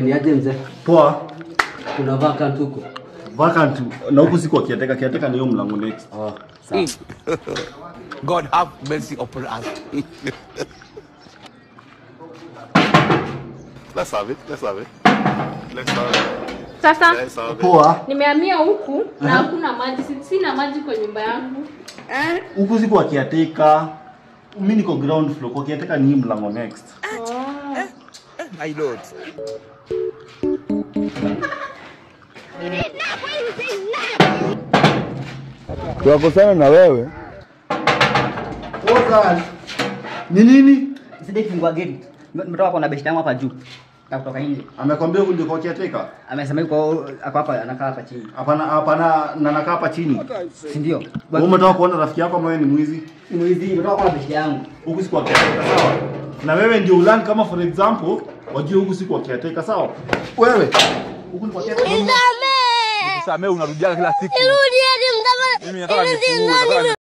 Ni aje mzee? Poa. Kuna vacant huko. Vacant na huko siko kiateka ni hiyo mlango next. Sawa. God have mercy upon us. Let's have it. Sasa Poa. nimehamia huku na hakuna maji. Sina maji kwa nyumba yangu. Huko siko kiateka. Mimi niko ground floor. Kwa kiateka ni hiyo mlango next. My lord. Tuwakosana na wewe. Poa. Ni nini? Sije kufungua gate. Mtoka kwa na beshte yangu hapa juu. Na kutoka nje. Amekwambia huko ndio kwa kiateka? Amesema yuko hapa anakaa hapa chini. Hapana na nakaa hapa chini. Si ndio? Wewe umetoka kuona rafiki yako ama wewe ni mwizi? Ni mwizi, mtoka kwa beshte yangu. Huko siko kiateka, sawa? Na wewe ndio ulani kama for example, wajue huko siko kiateka, sawa? Wewe huko ni kwa kiateka. Nisamee unarudia kila siku. Irudi hadi mtama. Mimi nataka